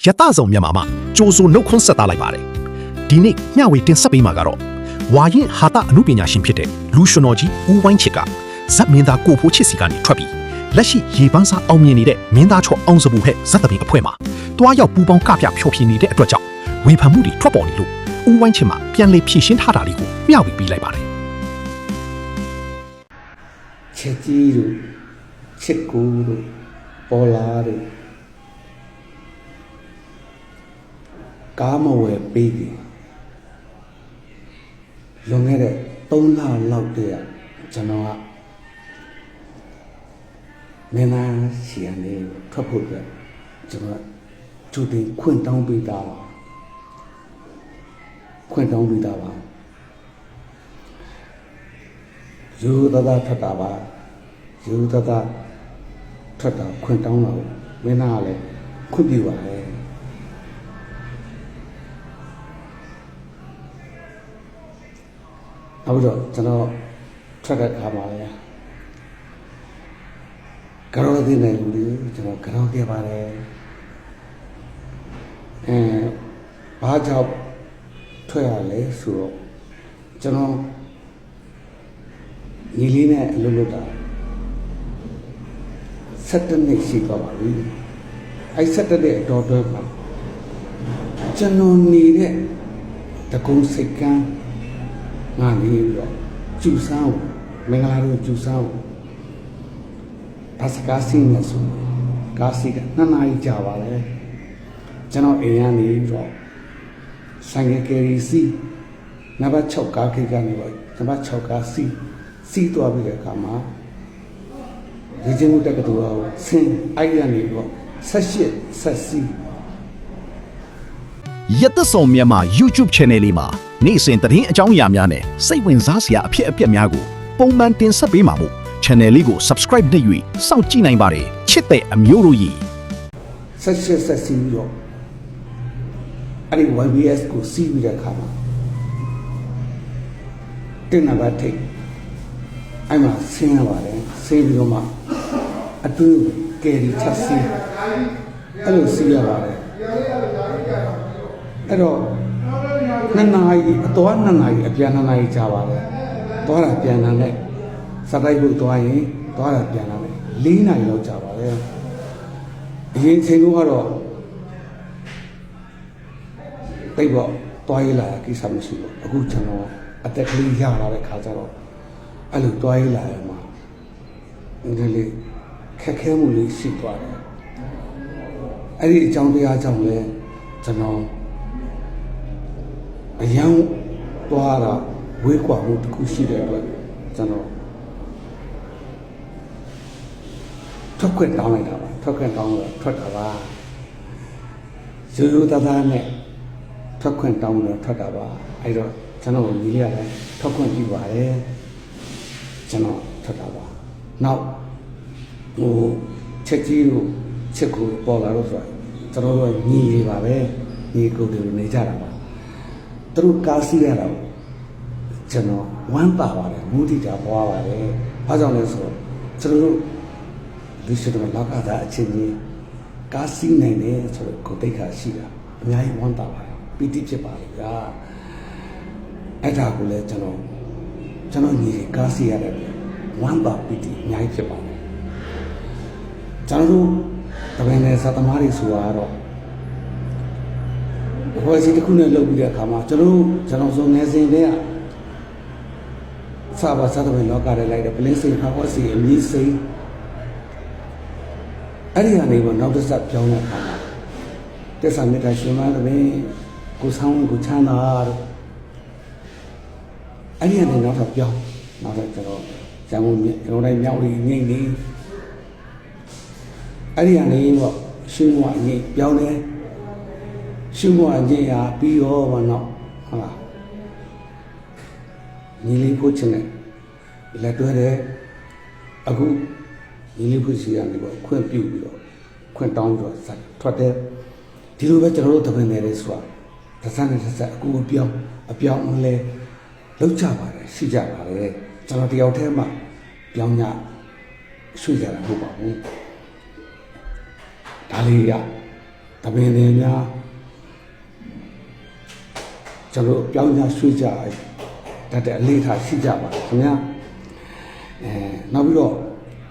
ယတဆောင်မြန်မာမှာကြိုးစိုးနှုတ်ခွန်းဆက်သားလိုက်ပါတယ်ဒီနေ့မျှဝေတင်ဆက်ပေးမှာကတော့ဝါရင်ဟာတာအမှုပညာရှင်ဖြစ်တဲ့လူရှင်တော်ကြီးဦးဝိုင်းချစ်ကဇက်မင်းသားကိုဖိုးချစ်စီကနေထွက်ပြီးလက်ရှိရေပန်းစားအောင်မြင်နေတဲ့မင်းသားချော့အောင်စပူဟဲ့ဇက်သမီးအဖွဲ့မှာတွားရောက်ပူပေါင်းကပြဖြောပြနေတဲ့အတွက်ကြောင့်ဝေဖန်မှုတွေထွက်ပေါ်နေလို့ဦးဝိုင်းချစ်မှာပြန်လည်ဖြည့်ရှင်းထားတာလေးကိုမျှဝေပေးလိုက်ပါတယ်ချက်ကြီးတို့ချစ်ကူတို့ပေါ်လာတို့ကားမဝယ်ပေးတယ်လွန်ခဲ့တဲ့3လလောက်တည်းကကျွန်တော်ကမင်းသားဆီကနေထွက်ဖို့အတွက်ကျွန်တော်ကျူတင်ခွင့်တောင်းပေးတာပါယူဒတာထတာပါယူဒတာထတာခွင့်တောင်းတော့မင်းသားကလည်းခွင့်ပြုပါလေနောက်တော့ကျွန်တော်ထွက်တဲ့အခါမှာလေကရောသိနေလူတွေကျွန်တော်ကရောခဲ့ပါတယ်ဘာကြောင့်ထွက်ရလဲဆိုတော့ကျွန်တော်ညီလေးနဲ့အလုပ်လုပ်တာ7နှစ်ရှိသွားပါပြီအဲ7နှစ်အတော်တွဲမှာကျွန်တော်နေတဲ့တကုံစိတ်ကန်းငါနေပြီးတော့ကျူဆောင်မင်္ဂလာတို့ကျူဆောင်ဘာစကားစီးနေဆိုကားစီးက2နာရီကြာပါလေကျွန်တော်အိမ်ကနေပြီးတော့ဆိုင်ကယ်ရီစီးနံပါတ်6ကားခိတ်ကနေပေါ့နံပါတ်6ကားစီးသွားပြီးတဲ့အခါမှာဒီကျင်းမှုတက်ကတူတော့ဆင်းအိုက်ရနေတော့ဆက်စီးယတဆောင်မြန်မာ YouTube Channel လေးမှာနေ့စဉ်သတင်းအကြောင်းအရာများနဲ့စိတ်ဝင်စားစရာအဖြစ်အပျက်များကိုပုံမှန်တင်ဆက်ပေးမှာမို့ Channel လေးကို Subscribe လုပ်၍စောင့်ကြည့်နိုင်ပါတယ်ချစ်တဲ့အမျိုးတို့ကြီးဆက်စီးပြီးတော့အဲ့ဒီ YBS ကိုစီးပြီးတဲ့အခါမှာတင်နံပါတ်ထိပ်အဲ့မှာဆင်းရပါတယ်ဆင်းပြီးတော့မှအတွင်းကယ်ရီချက်စီးအဲ့လိုစီးရပါတယ်အဲ့တော့2နာရီအသွား2နာရီအပြန်2နာရီကြာပါတယ်သွားတာပြန်တာနဲ့စတိုက်ဖို့သွားရင်သွားတာပြန်တာနဲ့4နာရီလောက်ကြာပါတယ်အရင်ချိန်ကတော့တိတ်ပေါ့သွားရလာကိစ္စမရှိဘူးအခုကျွန်တော်အသက်ကလေးရလာတဲ့ခါကျတော့အဲ့လိုသွားရလာရမှာဒီလေခက်ခဲမှုလေးရှိသွားတယ်အဲ့ဒီအကြောင်းတရားကြောင့်လဲကျွန်တော်အရန်သွားတာဝေးကွာမှုတစ်ခုရှိတဲ့အတွက်ကျွန်တော်ထွက်ခွင့်တောင်းလိုက်တာပါထွက်ခွင့်တောင်းတော့ထွက်တာပါရိုးသားနဲ့ထွက်ခွင့်တောင်းလို့ထွက်တာပါအဲ့တော့ကျွန်တော်ညီလေးရတယ်ထွက်ခွင့်ပြုပါတယ်ကျွန်တော်ထွက်တာပါနောက်ချက်ကြီးတို့ချက်ကိုပေါ်လာတော့ဆိုကျွန်တော်တို့ညီလေးပါပဲညီကိုတွေနေကြတာပါသူတို့ကားစီးရတာကျွန်တော်ဝမ်းပါပါတယ်မူတီတာပွားပါတယ်အားကြောင့်လဲဆိုတော့ကျွန်တော်တို့လူရှိတဲ့လောကသားအချင်းကြီးကားစီးနိုင်တယ်ဆိုတော့ကိုယ်တိတ်ခါရှိတာအများကြီးဝမ်းပါပါတယ်ပီတိဖြစ်ပါလေဗျာအဲ့ဒါကိုလည်းကျွန်တော်ညီကားစီးရတယ်ဝမ်းပါပီတိအများကြီးဖြစ်ပါတယ်ကျွန်တော်တို့တပင်နဲ့သတ္တမားတွေဆိုတာတော့ဘယ်စီတစ်ခုနဲ့လုပ်ပြီးတဲ့အခါမှာကျွန်တော်ဆိုငယ်စဉ်တည်းကစာပါစာသမီးလောကထဲလိုက်တဲ့ပလင်းစိန်ခါဟောစီအမီးစိန်အဲ့ဒီကနေတော့နောက်တစ်ဆက်ပြောင်းတဲ့အခါမှာတက်ဆာမေတ္တာရှင်မသမီးကိုဆောင်ကိုချမ်းသာတော့အဲ့ဒီကနေနောက်တော့ပြောင်းနောက်တော့ကျွန်တော်ဇံဝင်ကျွန်တော်တိုင်းမြောက်ရီငိမ့်နေအဲ့ဒီကနေတော့ရှင်မအငိမ့်ပြောင်းတယ်ရှုမအကျင့်ရာပြီးရောဘာနောက်ဟုတ်လားညီလေးဖို့ချင်းနဲ့လက်တွဲတယ်အခုညီလေးဖို့စီကနေပေါ့ခွင့်ပြုပြီးတော့ခွင့်တောင်းပြီးတော့ထွက်တယ်ဒီလိုပဲကျွန်တော်တို့တပင်နေတယ်ဆိုတာတစ်စက်နဲ့တစ်စက်အကူအပြောင်းလဲလောက်ကြပါတယ်ရှိကြပါတယ်ကျွန်တော်တယောက်တည်းမှပြောင်းညရွှေ့ကြတာမဟုတ်ပါဘူးဒါလေးက တပင်တွေများကျွန်တော်ပြောင်းကြရွှေ့ကြတတ်တဲ့အလေးထားရှိကြပါခင်ဗျာနောက်ပြီးတော့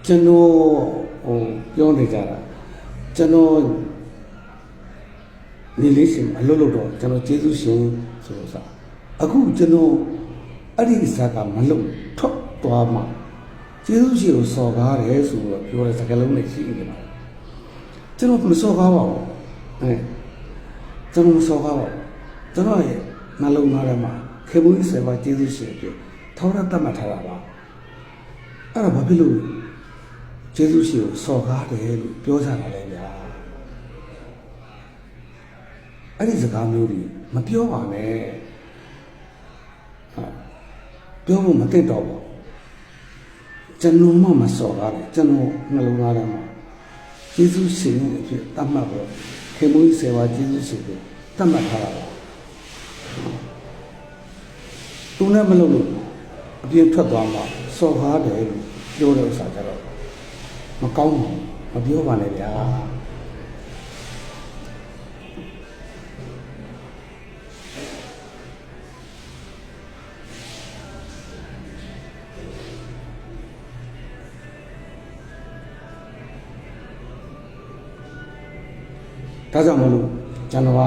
ကျွန်တော်ပြောနေကြတာကျွန်တော်နေလေးရှင်အလုပ်လုပ်တော့ကျွန်တော်ကျေးဇူးရှင်ဆိုတော့စားအခုကျွန်တော်အဲ့ဒီစကားမလုပ်ထွက်သွားမှကျေးဇူးရှင်ကိုစော်ကားတယ်ဆိုတော့ပြောတဲ့စကားလုံးနဲ့ရှိနေပါကျွန်တော်မစော်ကားပါဘူးကျွန်တော်မစော်ကားပါဘူးကျွန်တော်ရဲ့နှလုံးသားထဲမှာခေမှုစေပါကျေးဇူးရှင်အတွက်ထောက်ရတတ်မှတ်ထားတာပါအဲ့ဒါဘာဖြစ်လို့ကျေးဇူးရှင်ကိုစော်ကားတယ်လို့ပြောကြတာလဲဗျာအဲ့ဒီစကားမျိုးတွေမပြောပါနဲ့ပြောဖို့မသိတော့ဘူးကျွန်တော်မှမစော်ကားတယ်ကျွန်တော်နှလုံးသားထဲမှာကျေးဇူးရှင်အဖြစ်တတ်မှတ်ပြီးခေမှုစေပါကျေးဇူးရှင်ကိုတတ်မှတ်ထားတာပါသူနဲ့မလုပ်လို့အပြင်ထွက်သွားမှစော်ကားတယ်လို့ပြောတဲ့ဥစ္စာကြတော့မကောင်းဘူးမပြောပါနဲ့ဗျာဒါကြောင့်မလို့ကျွန်တော်က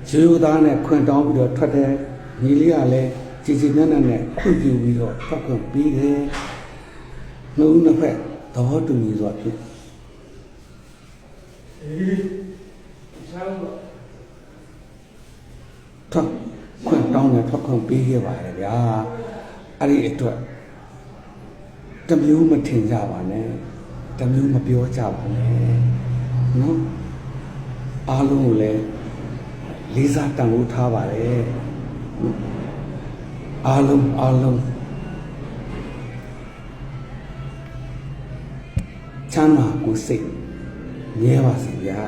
ရေရိုးသားနဲ့ခွင်တောင်းပြီးတော့ထွက်တယ်ညီလေးကလည်းကြည်ကြည်နက်နက်နဲ့ခွင့်ပြုပြီးတော့ထွက်ခွင့်ပြီးတယ်နှုတ်နှစ်ဖက်သဘောတူညီစွာဖြစ်ထွက်ခွင့်တောင်းနဲ့ထွက်ခွင့်ပြီးခဲ့ပါတယ်ဗျာအဲ့ဒီအတွက်တမျိုးမထင်ကြပါနဲ့တမျိုးမပြောကြပါနဲ့နော်အားလုံးကိုလည်းလေးစားတန်ဖိုးထားပါတယ်အားလုံးချမ်းသာကိုယ်စိတ်မြဲပါစေဗျာ